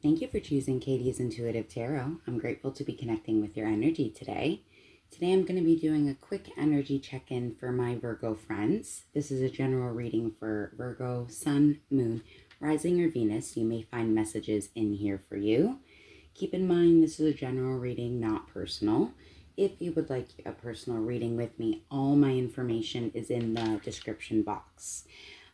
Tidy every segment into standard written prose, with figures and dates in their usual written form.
Thank you for choosing Katie's Intuitive Tarot. I'm grateful to be connecting with your energy today. Today I'm going to be doing a quick energy check-in for my Virgo friends. This is a general reading for Virgo, Sun, Moon, Rising, or Venus. You may find messages in here for you. Keep in mind this is a general reading, not personal. If you would like a personal reading with me, all my information is in the description box.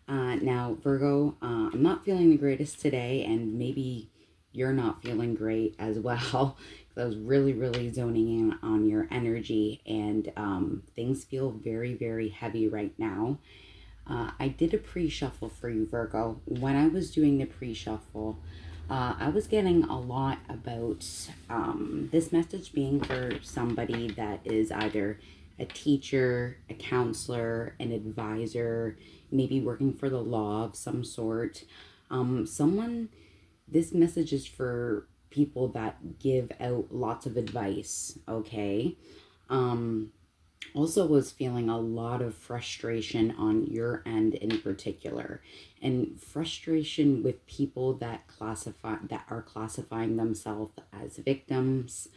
Now, Virgo, I'm not feeling the greatest today, and maybe you're not feeling great as well. I was really zoning in on your energy, and things feel very heavy right now. I did a pre-shuffle for you, Virgo. When I was doing the pre-shuffle, I was getting a lot about this message being for somebody that is either a teacher, a counselor, an advisor, maybe working for the law of some sort. This message is for people that give out lots of advice, okay? Also was feeling a lot of frustration on your end in particular, and frustration with people that are classifying themselves as victims.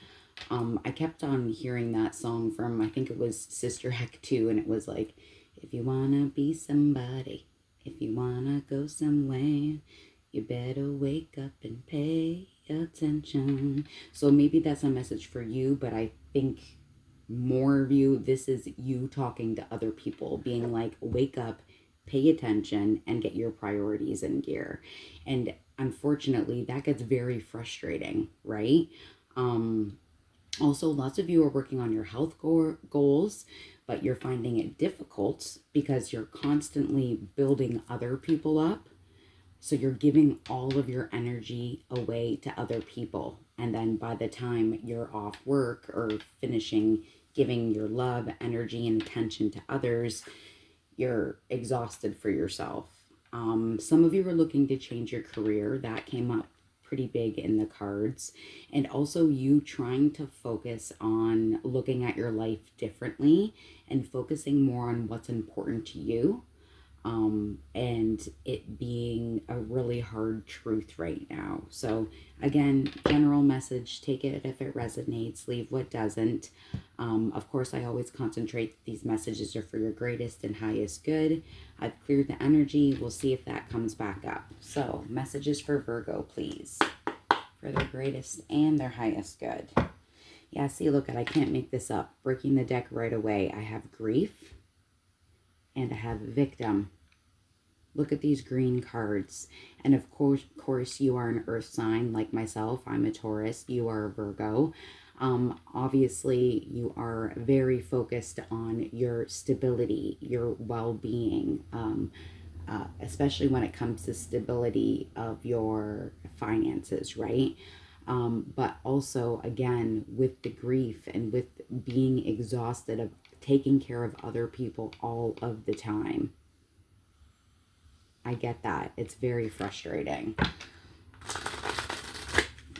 I kept on hearing that song from, I think it was Sister Act 2, and it was like, if you wanna be somebody, if you wanna go somewhere, you better wake up and pay attention. So maybe that's a message for you, but I think more of you, this is you talking to other people, being like, wake up, pay attention, and get your priorities in gear. And unfortunately, that gets very frustrating, right? Also, lots of you are working on your health goals, but you're finding it difficult because you're constantly building other people up. So you're giving all of your energy away to other people. And then by the time you're off work or finishing giving your love, energy, and attention to others, you're exhausted for yourself. Some of you are looking to change your career. That came up pretty big in the cards. And also you trying to focus on looking at your life differently and focusing more on what's important to you. And it being a really hard truth right now. So again, general message, take it if it resonates, leave what doesn't. Of course, I always concentrate these messages are for your greatest and highest good. I've cleared the energy. We'll see if that comes back up. So messages for Virgo, please, for their greatest and their highest good. Yeah, see, look, I can't make this up. Breaking the deck right away. I have grief and I have victim. Look at these green cards. And of course, you are an earth sign like myself. I'm a Taurus. You are a Virgo. Obviously, you are very focused on your stability, your well-being, especially when it comes to stability of your finances, right? But also, again, with the grief and with being exhausted of taking care of other people all of the time. I get that. It's very frustrating.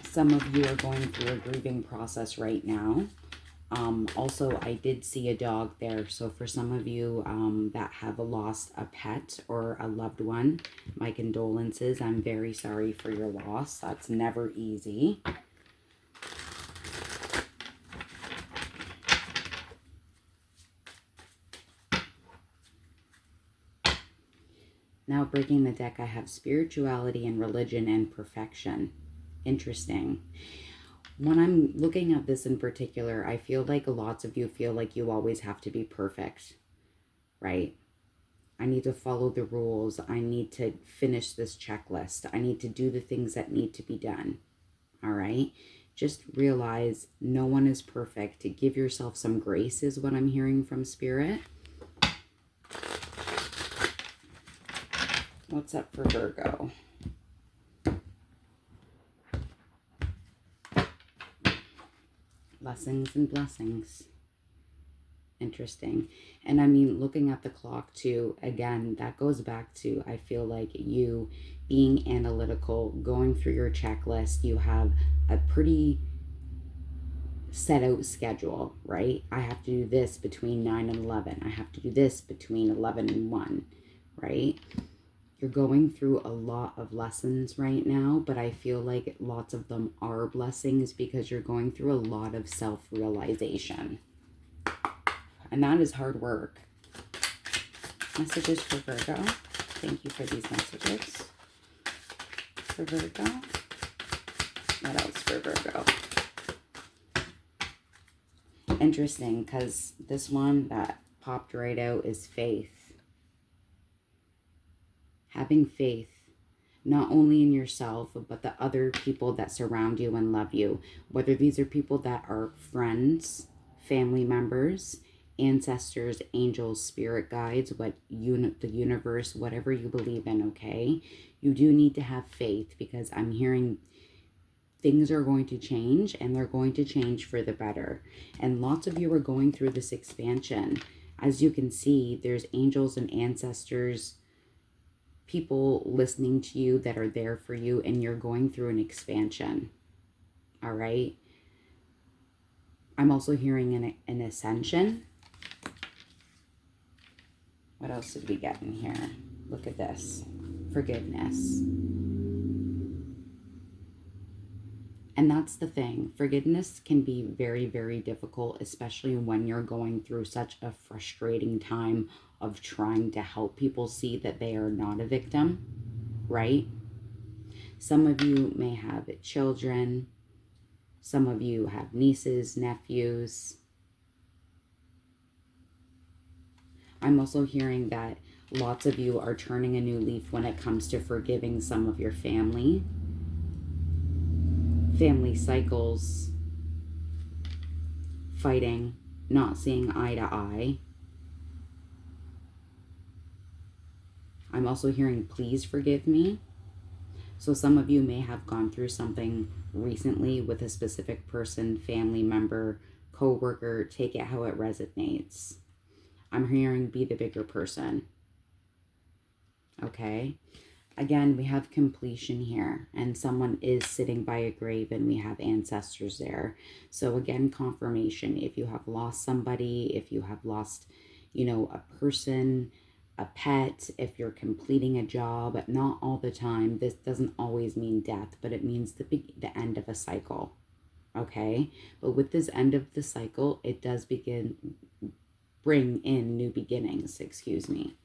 Some of you are going through a grieving process right now. Also, I did see a dog there. So for some of you that have lost a pet or a loved one, my condolences. I'm very sorry for your loss. That's never easy. Now, breaking the deck, I have spirituality and religion and perfection. Interesting. When I'm looking at this in particular, I feel like lots of you feel like you always have to be perfect, right? I need to follow the rules. I need to finish this checklist. I need to do the things that need to be done, all right? Just realize no one is perfect. Give yourself some grace is what I'm hearing from Spirit. What's up for Virgo? Lessons and blessings. Interesting. And I mean, looking at the clock too, again, that goes back to, I feel like you being analytical, going through your checklist. You have a pretty set out schedule, right? I have to do this between 9 and 11. I have to do this between 11 and 1, right? You're going through a lot of lessons right now, but I feel like lots of them are blessings because you're going through a lot of self-realization. And that is hard work. Messages for Virgo. Thank you for these messages. For Virgo. What else for Virgo? Interesting, because this one that popped right out is faith. Having faith, not only in yourself, but the other people that surround you and love you. Whether these are people that are friends, family members, ancestors, angels, spirit guides, the universe, whatever you believe in, okay? You do need to have faith, because I'm hearing things are going to change, and they're going to change for the better. And lots of you are going through this expansion. As you can see, there's angels and ancestors, people listening to you that are there for you, and you're going through an expansion. All right? I'm also hearing an ascension. What else did we get in here? Look at this. Forgiveness. And that's the thing. Forgiveness can be very, very difficult, especially when you're going through such a frustrating time of trying to help people see that they are not a victim, right? Some of you may have children. Some of you have nieces, nephews. I'm also hearing that lots of you are turning a new leaf when it comes to forgiving some of your family. Family cycles, fighting, not seeing eye to eye. I'm also hearing, please forgive me. So some of you may have gone through something recently with a specific person, family member, co-worker. Take it how it resonates. I'm hearing, be the bigger person. Okay? Again, we have completion here, and someone is sitting by a grave, and we have ancestors there. So again, confirmation. If you have lost somebody, if you have lost, a person, a pet, if you're completing a job, not all the time. This doesn't always mean death, but it means the end of a cycle. Okay? But with this end of the cycle, it does bring in new beginnings, excuse me.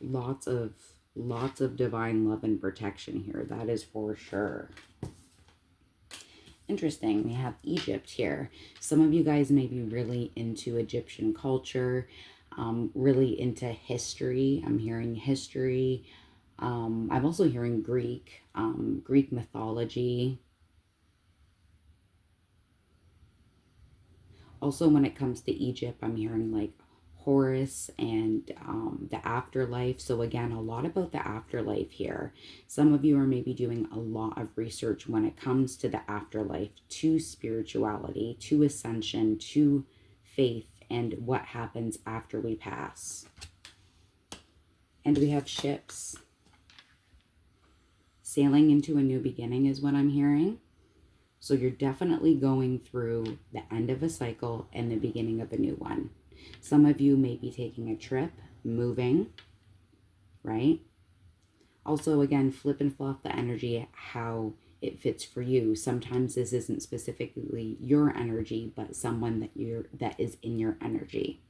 Lots of divine love and protection here. That is for sure. Interesting. We have Egypt here. Some of you guys may be really into Egyptian culture, really into history. I'm hearing history. I'm also hearing Greek mythology. Also, when it comes to Egypt, I'm hearing like Horus and the afterlife. So again, a lot about the afterlife here. Some of you are maybe doing a lot of research when it comes to the afterlife, to spirituality, to ascension, to faith, and what happens after we pass. And we have ships. Sailing into a new beginning is what I'm hearing. So you're definitely going through the end of a cycle and the beginning of a new one. Some of you may be taking a trip, moving, right? Also, again, flip and flop the energy, how it fits for you. Sometimes this isn't specifically your energy, but someone that is in your energy.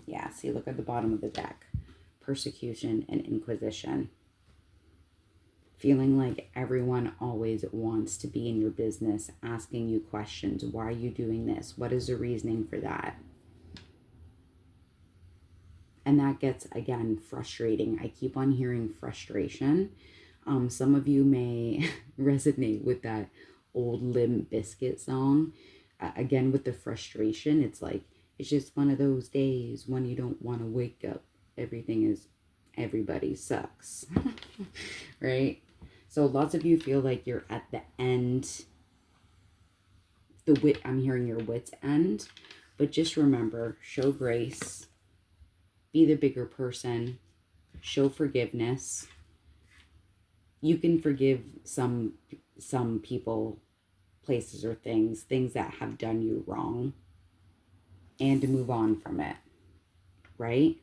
Yeah, see, look at the bottom of the deck. Persecution and inquisition. Feeling like everyone always wants to be in your business, asking you questions. Why are you doing this? What is the reasoning for that? And that gets, again, frustrating. I keep on hearing frustration. Some of you may resonate with that old Limp Bizkit song. Again, with the frustration, it's like, it's just one of those days when you don't want to wake up. Everybody sucks, right? So lots of you feel like you're at the end. I'm hearing your wit's end, but just remember, show grace, be the bigger person, show forgiveness. You can forgive some people, places, or things that have done you wrong. and to move on from it, right?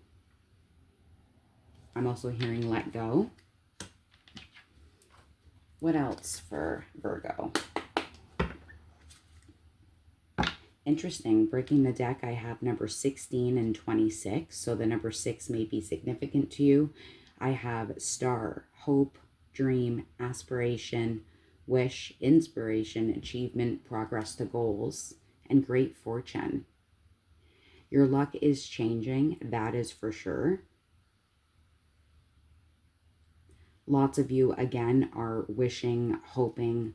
I'm also hearing let go. What else for Virgo? Interesting. Breaking the deck, I have number 16 and 26. So the number 6 may be significant to you. I have star, hope, dream, aspiration, wish, inspiration, achievement, progress to goals, and great fortune. Your luck is changing, that is for sure. Lots of you, again, are wishing, hoping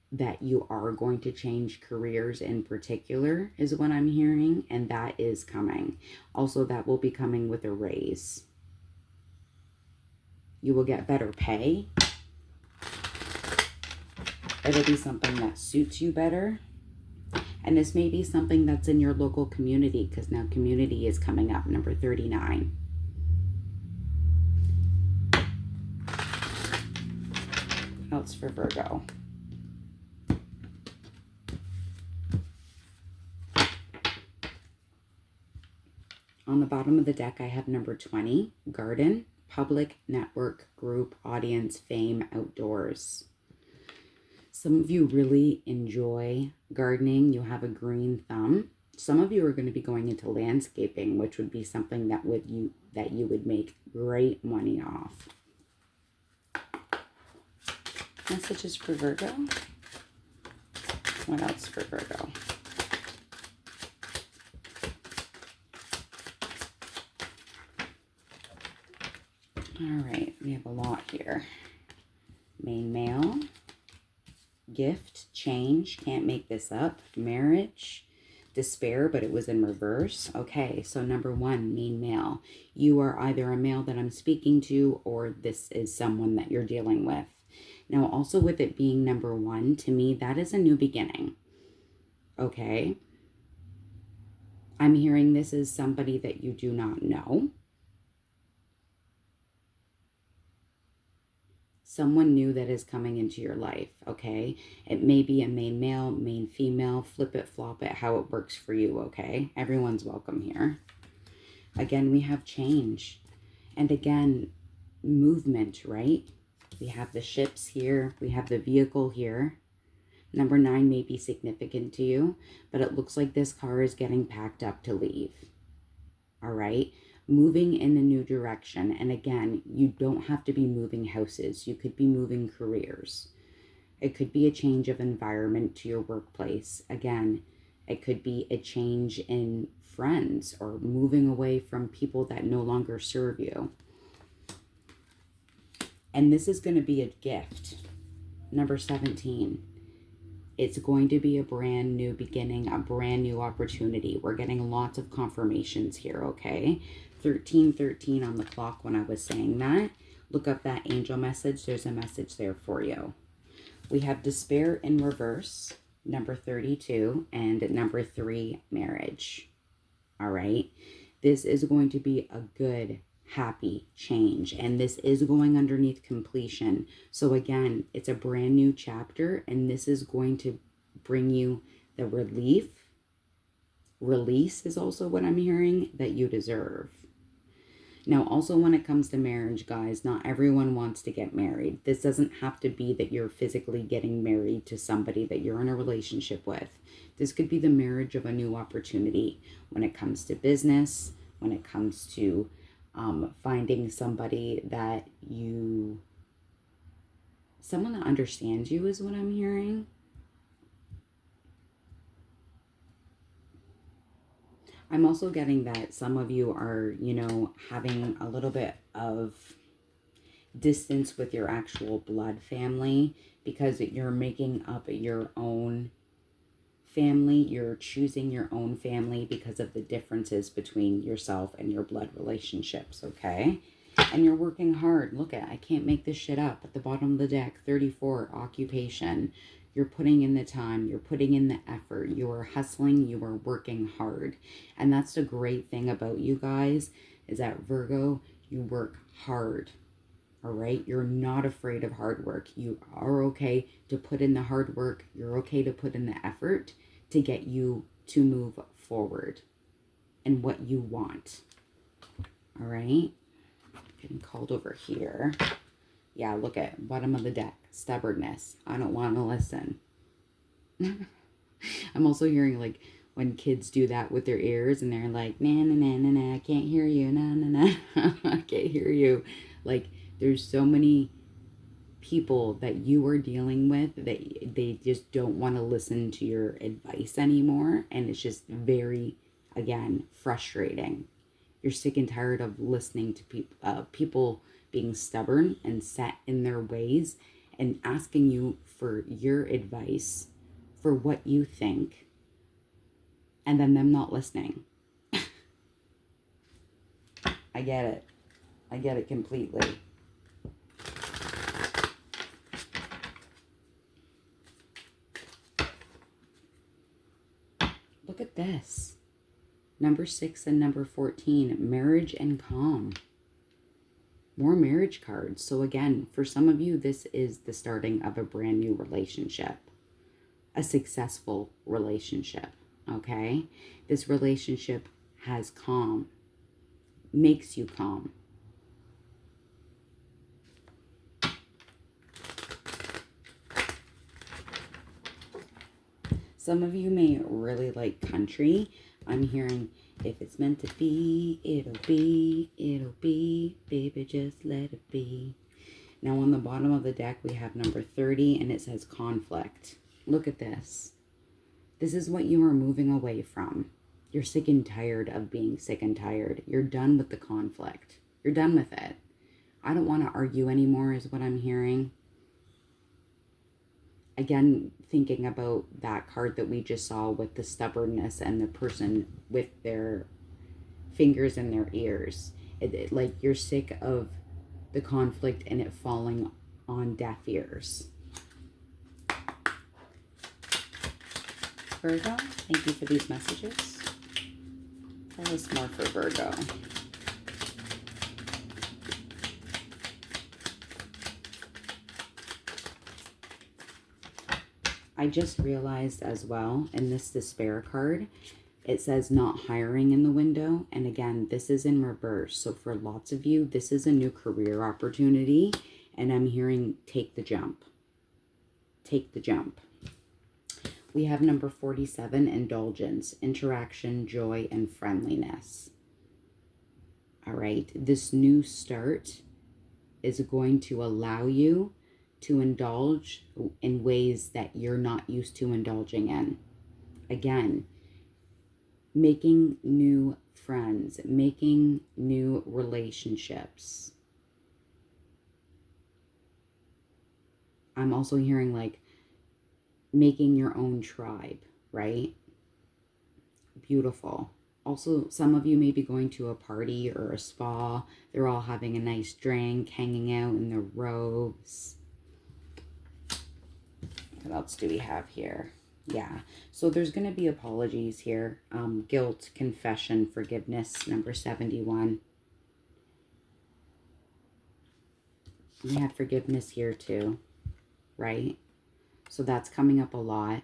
that you are going to change careers in particular, is what I'm hearing, and that is coming. Also, that will be coming with a raise. You will get better pay. It'll be something that suits you better. And this may be something that's in your local community, because now community is coming up, number 39. What else for Virgo? On the bottom of the deck, I have number 20, garden, public, network, group, audience, fame, outdoors. Some of you really enjoy gardening. You have a green thumb. Some of you are going to be going into landscaping, which would be something that you would make great money off. Messages for Virgo. What else for Virgo? All right, we have a lot here. Main male, gift, change, can't make this up, marriage, despair, but it was in reverse. Okay, so number 1, main male. You are either a male that I'm speaking to, or this is someone that you're dealing with. Now, also with it being number 1, to me, that is a new beginning. Okay? I'm hearing this is somebody that you do not know. Someone new that is coming into your life, okay? It may be a main male, main female, flip it, flop it, how it works for you, okay? Everyone's welcome here. Again, we have change. And again, movement, right? We have the ships here. We have the vehicle here. Number 9 may be significant to you, but it looks like this car is getting packed up to leave. All right? Moving in a new direction. And again, you don't have to be moving houses. You could be moving careers. It could be a change of environment to your workplace. Again, it could be a change in friends or moving away from people that no longer serve you. And this is going to be a gift. Number 17. It's going to be a brand new beginning, a brand new opportunity. We're getting lots of confirmations here, okay? 1313 on the clock when I was saying that. Look up that angel message. There's a message there for you. We have despair in reverse, number 32, and number 3, marriage. All right? This is going to be a good, happy change, and this is going underneath completion. So again, it's a brand new chapter, and this is going to bring you the relief. Release is also what I'm hearing that you deserve. Now, also when it comes to marriage, guys, not everyone wants to get married. This doesn't have to be that you're physically getting married to somebody that you're in a relationship with. This could be the marriage of a new opportunity when it comes to business, when it comes to finding somebody that someone that understands you is what I'm hearing. I'm also getting that some of you are, having a little bit of distance with your actual blood family because you're making up your own family. You're choosing your own family because of the differences between yourself and your blood relationships, okay? And you're working hard. Look I can't make this shit up. At the bottom of the deck, 34, occupation. You're putting in the time. You're putting in the effort. You are hustling. You are working hard. And that's the great thing about you guys is that Virgo, you work hard. All right? You're not afraid of hard work. You are okay to put in the hard work. You're okay to put in the effort to get you to move forward and what you want. All right. Getting called over here. Yeah, look at bottom of the deck. Stubbornness. I don't want to listen. I'm also hearing like when kids do that with their ears and they're like, na na na na na, I can't hear you, na na na, I can't hear you. Like there's so many people that you are dealing with that they just don't want to listen to your advice anymore, and it's just very, again, frustrating. You're sick and tired of listening to people being stubborn and set in their ways and asking you for your advice for what you think, and then them not listening. I get it. I get it completely. Look at this. Number 6 and number 14, marriage and calm. More marriage cards. So again, for some of you, this is the starting of a brand new relationship. A successful relationship, okay? This relationship has calm, makes you calm. Some of you may really like country. I'm hearing, if it's meant to be, it'll be, baby, just let it be. Now on the bottom of the deck, we have number 30, and it says conflict. Look at this. This is what you are moving away from. You're sick and tired of being sick and tired. You're done with the conflict. You're done with it. I don't want to argue anymore is what I'm hearing. Again, thinking about that card that we just saw with the stubbornness and the person with their fingers in their ears. Like you're sick of the conflict and it falling on deaf ears. Virgo, thank you for these messages. Tell us more for Virgo. I just realized as well, in this despair card, it says not hiring in the window. And again, this is in reverse. So for lots of you, this is a new career opportunity. And I'm hearing take the jump. Take the jump. We have number 47, indulgence, interaction, joy, and friendliness. All right. This new start is going to allow you to indulge in ways that you're not used to indulging in. Again, making new friends, making new relationships. I'm also hearing like making your own tribe, right? Beautiful. Also, some of you may be going to a party or a spa. They're all having a nice drink, hanging out in their robes. What else do we have here? Yeah, so there's going to be apologies here. Guilt, confession, forgiveness, number 71. We have forgiveness here too, right? So that's coming up a lot.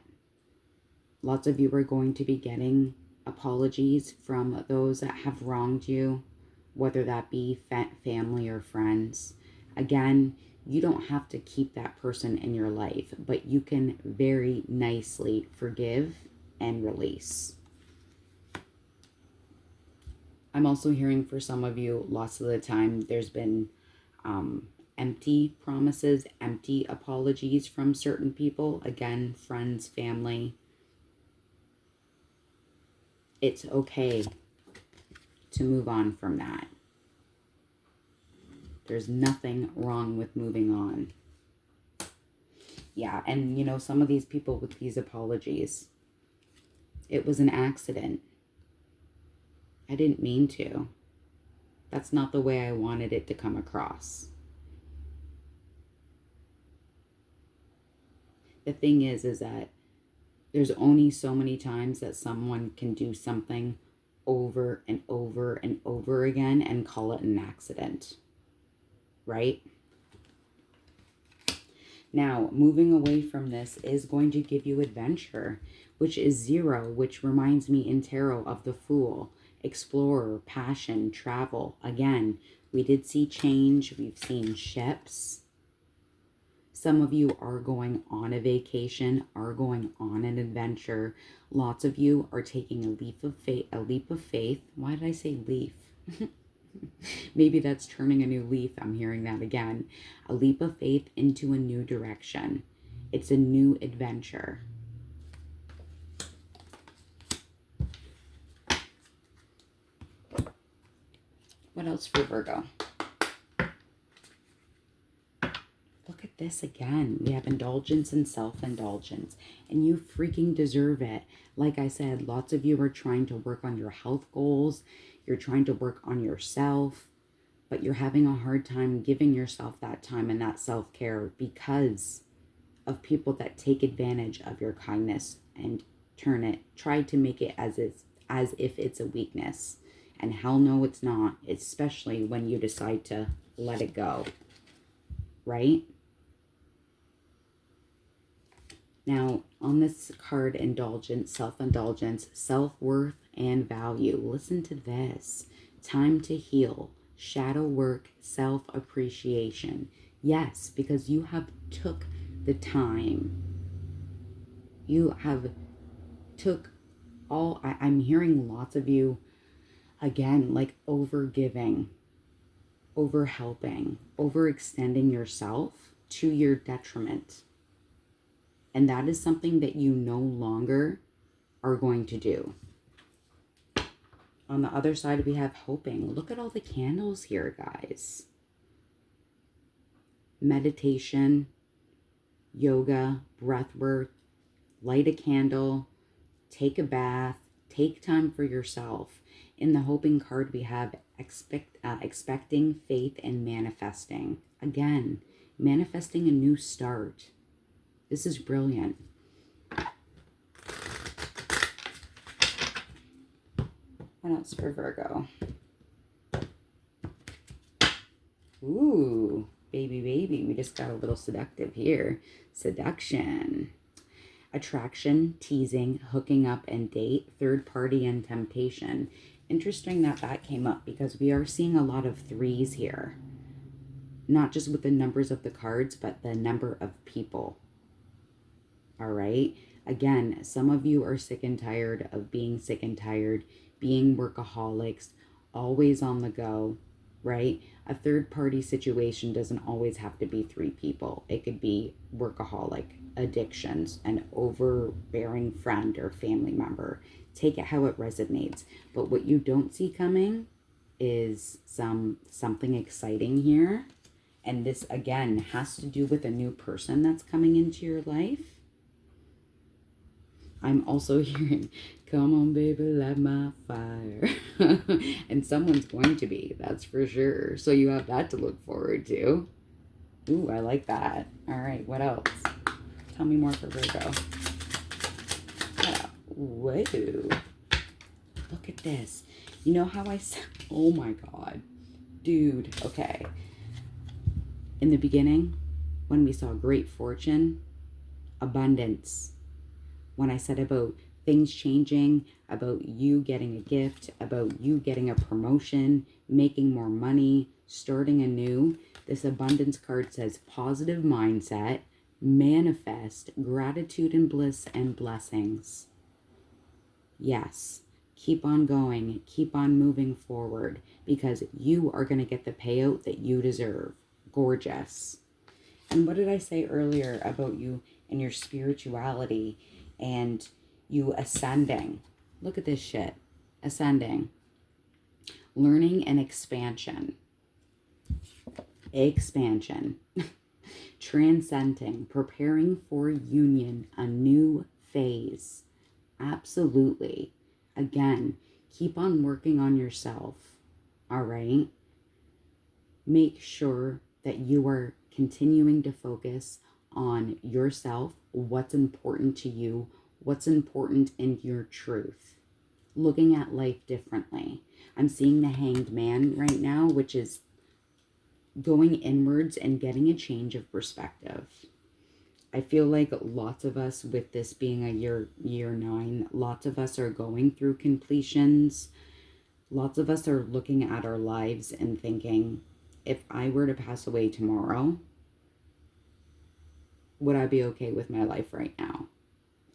Lots of you are going to be getting apologies from those that have wronged you, whether that be family or friends. Again, you don't have to keep that person in your life, but you can very nicely forgive and release. I'm also hearing for some of you, lots of the time, there's been empty promises, empty apologies from certain people. Again, friends, family. It's okay to move on from that. There's nothing wrong with moving on. Yeah, and you know, some of these people with these apologies, it was an accident. I didn't mean to. That's not the way I wanted it to come across. The thing is that there's only so many times that someone can do something over and over and over again and call it an accident. Right? Now, moving away from this is going to give you adventure. which is 0, which reminds me in tarot of the Fool, explorer, passion, travel. Again, we did see change. We've seen ships. Some of you are going on a vacation, are going on an adventure. Lots of you are taking a leap of faith. Why did I say leaf? Maybe that's turning a new leaf. I'm hearing that again. A leap of faith into a new direction. It's a new adventure. What else for Virgo? Look at this again. We have indulgence and self-indulgence, and you freaking deserve it. Like I said, lots of you are trying to work on your health goals. You're trying to work on yourself, but you're having a hard time giving yourself that time and that self-care because of people that take advantage of your kindness and try to make it as if it's a weakness. And hell no, it's not, especially when you decide to let it go, right? Now, on this card, indulgence, self-indulgence, self-worth, and value. Listen to this. Time to heal, shadow work, self-appreciation. Yes, because you have took the time. You have took all, I'm hearing lots of you, again, like over-giving, over-helping, overextending yourself to your detriment. And that is something that you no longer are going to do. On the other side, we have hoping. Look at all the candles here, guys. Meditation, yoga, breath work, light a candle, take a bath, take time for yourself. In the hoping card, we have expecting, faith, and manifesting. Again, manifesting a new start. This is brilliant. What else for Virgo? Ooh, baby. We just got a little seductive here. Seduction. Attraction, teasing, hooking up and date, third party, and temptation. Interesting that came up because we are seeing a lot of 3s here. Not just with the numbers of the cards, but the number of people. All right. Again, some of you are sick and tired of being sick and tired, being workaholics, always on the go, right? A third party situation doesn't always have to be 3 people. It could be workaholic, addictions, an overbearing friend or family member. Take it how it resonates. But what you don't see coming is something exciting here. And this, again, has to do with a new person that's coming into your life. I'm also hearing, come on, baby, light my fire. And someone's going to be, that's for sure. So you have that to look forward to. Ooh, I like that. All right, what else? Tell me more for Virgo. Whoa. Look at this. You know how I said, oh my God. Dude, okay. In the beginning, when we saw great fortune, abundance. When I said about things changing, about you getting a gift, about you getting a promotion, making more money, starting anew, this abundance card says positive mindset, manifest, gratitude and bliss and blessings. Yes, keep on going, keep on moving forward because you are going to get the payout that you deserve. Gorgeous. And what did I say earlier about you and your spirituality and you ascending? Look at this shit. Ascending. Learning and expansion. Expansion. Transcending. Preparing for union. A new phase. Absolutely. Again, keep on working on yourself. All right? Make sure that you are continuing to focus on yourself, what's important to you, what's important in your truth. Looking at life differently. I'm seeing the Hanged Man right now, which is going inwards and getting a change of perspective. I feel like lots of us, with this being a year 9, lots of us are going through completions. Lots of us are looking at our lives and thinking, if I were to pass away tomorrow, would I be okay with my life right now?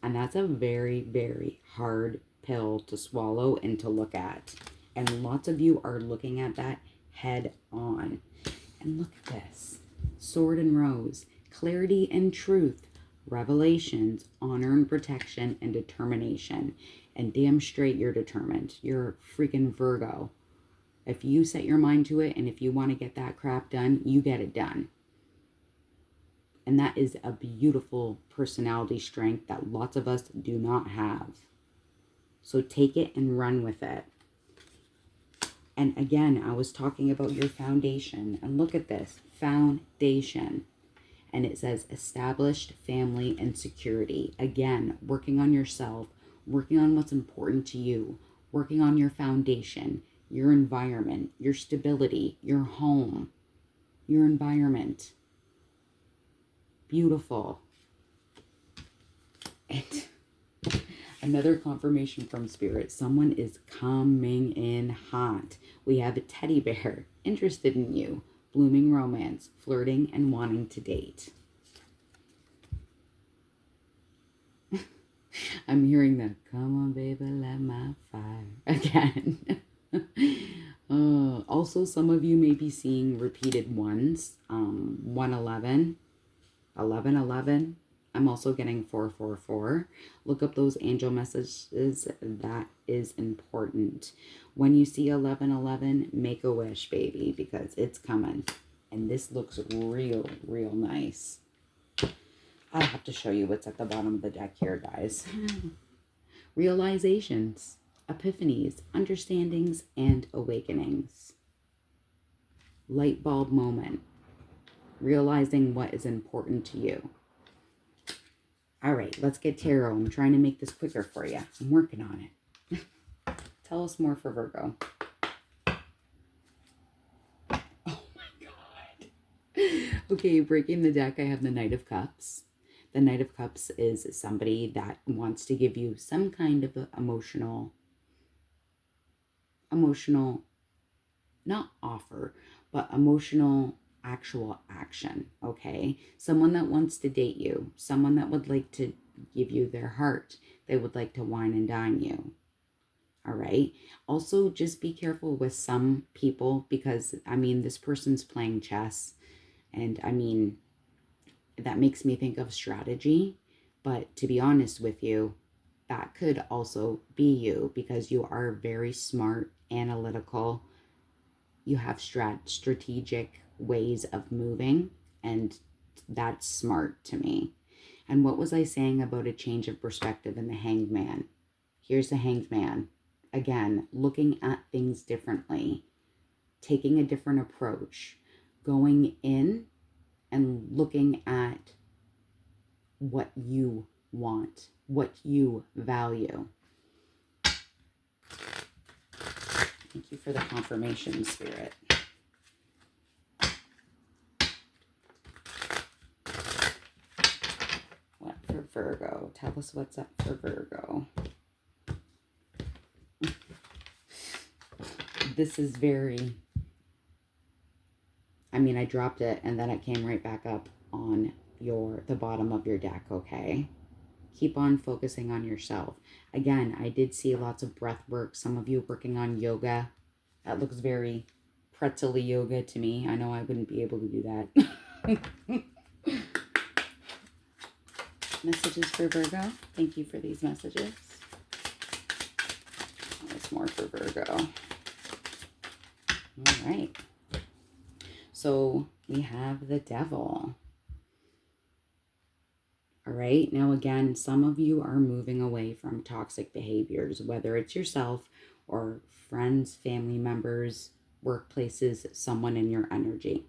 And that's a very, very hard pill to swallow and to look at. And lots of you are looking at that head on. And look at this. Sword and Rose. Clarity and truth. Revelations. Honor and protection and determination. And damn straight you're determined. You're a freaking Virgo. If you set your mind to it and if you want to get that crap done, you get it done. And that is a beautiful personality strength that lots of us do not have. So take it and run with it. And again, I was talking about your foundation. And look at this. Foundation. And it says established family and security. Again, working on yourself, working on what's important to you, working on your foundation, your environment, your stability, your home, your environment. Beautiful. And another confirmation from Spirit. Someone is coming in hot. We have a teddy bear interested in you. Blooming romance, flirting, and wanting to date. I'm hearing the come on baby, light my fire again. Also, some of you may be seeing repeated ones. 111. 1111. I'm also getting 444. Look up those angel messages. That is important. When you see 1111, make a wish, baby, because it's coming. And this looks real, real nice. I'll have to show you what's at the bottom of the deck here, guys. Realizations, epiphanies, understandings, and awakenings. Light bulb moment. Realizing what is important to you. All right, let's get tarot. I'm trying to make this quicker for you. I'm working on it. Tell us more for Virgo. Oh my God. Okay, breaking the deck, I have the Knight of Cups. The Knight of Cups is somebody that wants to give you some kind of emotional, not offer, but emotional actual action, okay? Someone that wants to date you, someone that would like to give you their heart. They would like to wine and dine you, all right? Also, just be careful with some people because, I mean, this person's playing chess, and I mean, that makes me think of strategy, but to be honest with you, that could also be you because you are very smart, analytical, you have strategic ways of moving, and that's smart to me. And what was I saying about a change of perspective in the Hanged Man? Here's the Hanged Man. Again, looking at things differently, taking a different approach, going in and looking at what you want, what you value. Thank you for the confirmation, Spirit. What for Virgo? Tell us what's up for Virgo. This is very... I mean, I dropped it and then it came right back up on the bottom of your deck, okay? Keep on focusing on yourself. Again, I did see lots of breath work. Some of you working on yoga. That looks very pretzel-y yoga to me. I know I wouldn't be able to do that. Messages for Virgo. Thank you for these messages. There's more for Virgo. All right. So we have the Devil. All right. Now, again, some of you are moving away from toxic behaviors, whether it's yourself or friends, family members, workplaces, someone in your energy.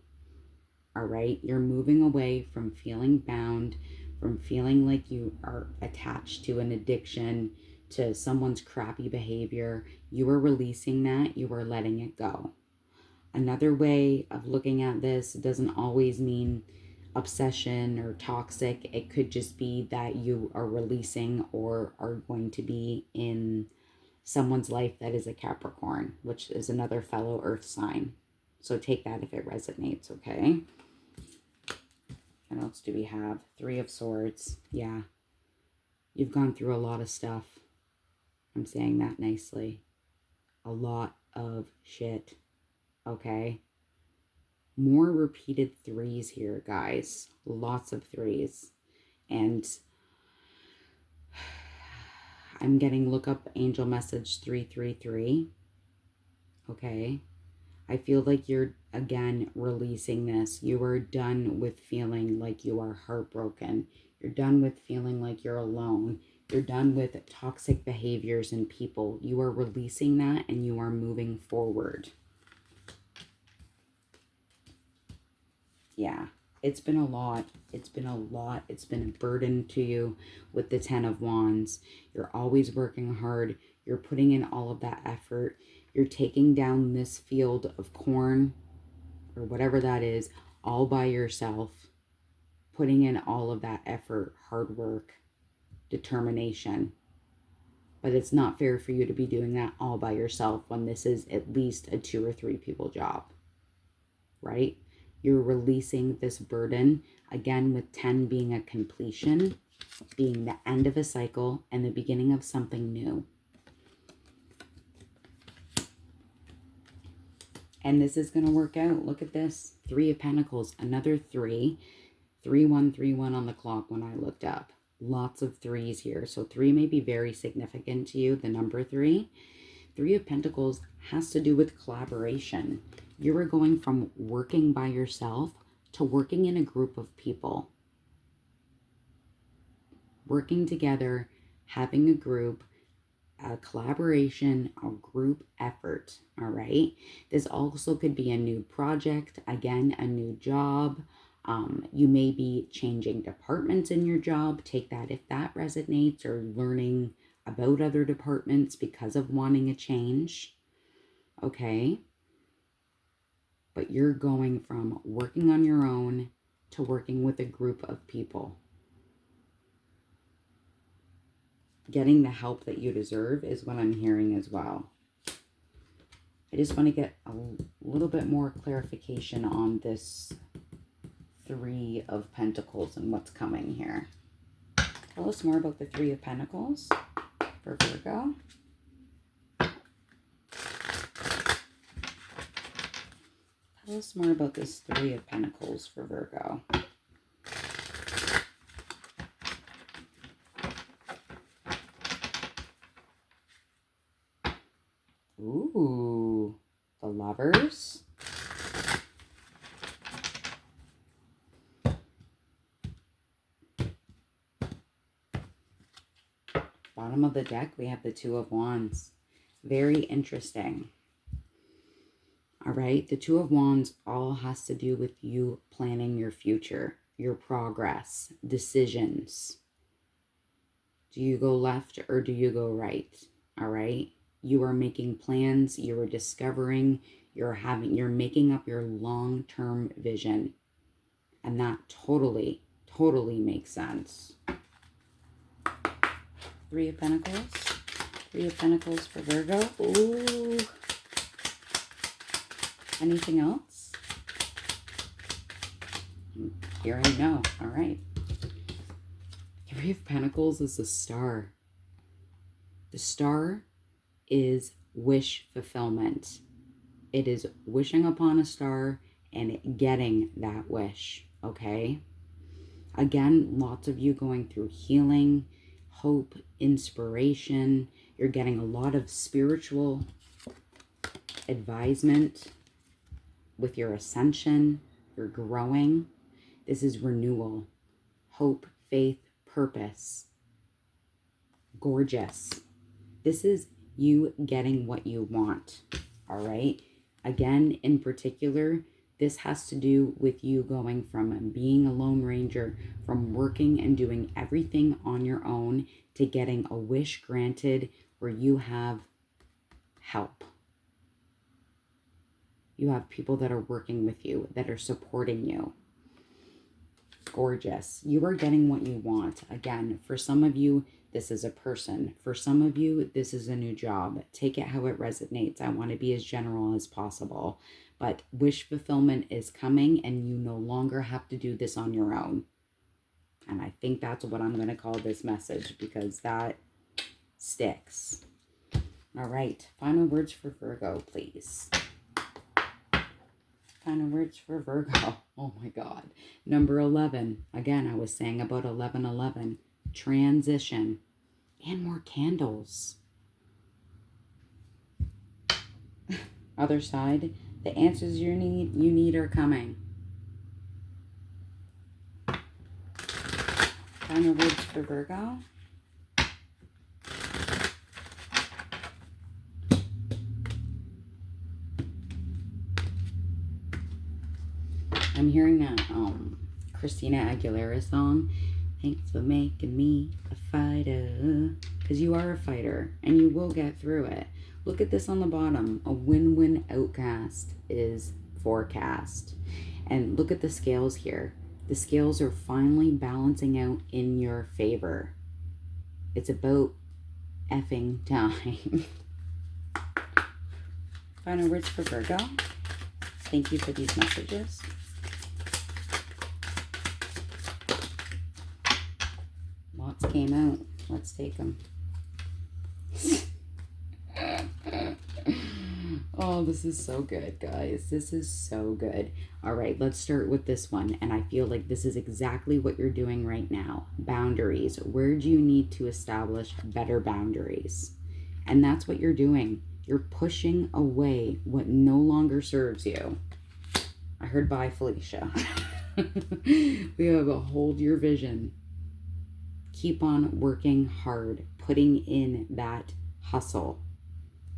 All right. You're moving away from feeling bound, from feeling like you are attached to an addiction, to someone's crappy behavior. You are releasing that. You are letting it go. Another way of looking at this doesn't always mean obsession or toxic. It could just be that you are releasing or are going to be in someone's life that is a Capricorn, which is another fellow earth sign. So take that if it resonates, okay? What else do we have? Three of Swords. Yeah. You've gone through a lot of stuff. I'm saying that nicely. A lot of shit. Okay? More repeated threes here, guys. Lots of threes. And I'm getting look up angel message 333. Okay? I feel like you're, again, releasing this. You are done with feeling like you are heartbroken. You're done with feeling like you're alone. You're done with toxic behaviors and people. You are releasing that and you are moving forward. Yeah, it's been a lot. It's been a lot. It's been a burden to you with the 10 of Wands. You're always working hard. You're putting in all of that effort. You're taking down this field of corn or whatever that is all by yourself, putting in all of that effort, hard work, determination. But it's not fair for you to be doing that all by yourself when this is at least a 2 or 3 people job, right? You're releasing this burden, again, with 10 being a completion, being the end of a cycle and the beginning of something new. And this is going to work out. Look at this. 3 of Pentacles, another 3. 3131 on the clock when I looked up. Lots of threes here. So 3 may be very significant to you, the number 3. 3 of Pentacles has to do with collaboration. You are going from working by yourself to working in a group of people. Working together, having a group, a collaboration, a group effort, all right? This also could be a new project, again, a new job. You may be changing departments in your job. Take that if that resonates, or learning about other departments because of wanting a change, okay? But you're going from working on your own to working with a group of people. Getting the help that you deserve is what I'm hearing as well. I just want to get a little bit more clarification on this 3 of Pentacles and what's coming here. Tell us more about the 3 of Pentacles for Virgo. Tell us more about this 3 of Pentacles for Virgo. Ooh, the Lovers. Bottom of the deck, we have the 2 of Wands. Very interesting. All right, the 2 of Wands all has to do with you planning your future, your progress, decisions. Do you go left or do you go right? All right, you are making plans, you are discovering, you're making up your long-term vision. And that totally makes sense. 3 of Pentacles. 3 of Pentacles for Virgo. Ooh. Anything else? I'm hearing no. All right. 3 of Pentacles is the Star. The Star is wish fulfillment. It is wishing upon a star and getting that wish, okay? Again, lots of you going through healing, hope, inspiration. You're getting a lot of spiritual advisement with your ascension. You're growing. This is renewal, hope, faith, purpose. Gorgeous. This is you getting what you want, all right? Again, in particular, this has to do with you going from being a Lone Ranger, from working and doing everything on your own, to getting a wish granted where you have help. You have people that are working with you, that are supporting you. Gorgeous. You are getting what you want. Again, for some of you, this is a person. For some of you, this is a new job. Take it how it resonates. I want to be as general as possible. But wish fulfillment is coming, and you no longer have to do this on your own. And I think that's what I'm going to call this message, because that sticks. All right. Final words for Virgo, please. Final words for Virgo. Oh my God. Number 11. Again, I was saying about 11:11. Transition. And more candles. Other side. The answers you need are coming. Final words for Virgo. I'm hearing that Christina Aguilera song. Thanks for making me a fighter. Because you are a fighter and you will get through it. Look at this on the bottom. A win-win outcast is forecast. And look at the scales here. The scales are finally balancing out in your favor. It's about effing time. Final words for Virgo. Thank you for these messages. Lots came out. Let's take them. Oh, this is so good, guys. This is so good. All right, let's start with this one. And I feel like this is exactly what you're doing right now. Boundaries. Where do you need to establish better boundaries? And that's what you're doing. You're pushing away what no longer serves you. I heard bye, Felicia. We have a hold your vision. Keep on working hard, putting in that hustle.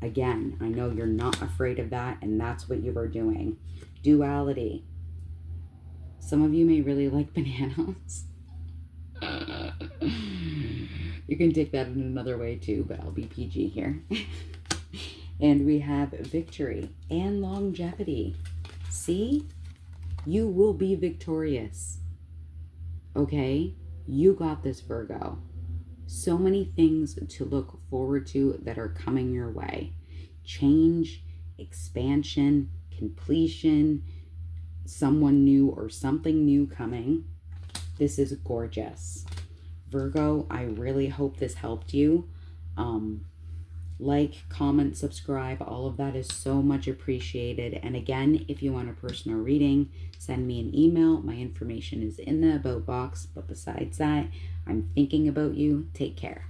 Again, I know you're not afraid of that, and that's what you are doing. Duality. Some of you may really like bananas. You can take that in another way too, but I'll be PG here. And we have victory and longevity. See? You will be victorious. Okay? You got this, Virgo. So many things to look forward to that are coming your way. Change, expansion, completion, someone new or something new coming. This is gorgeous. Virgo, I really hope this helped you. Like, comment, subscribe. All of that is so much appreciated. And again, if you want a personal reading, send me an email. My information is in the about box. But besides that, I'm thinking about you. Take care.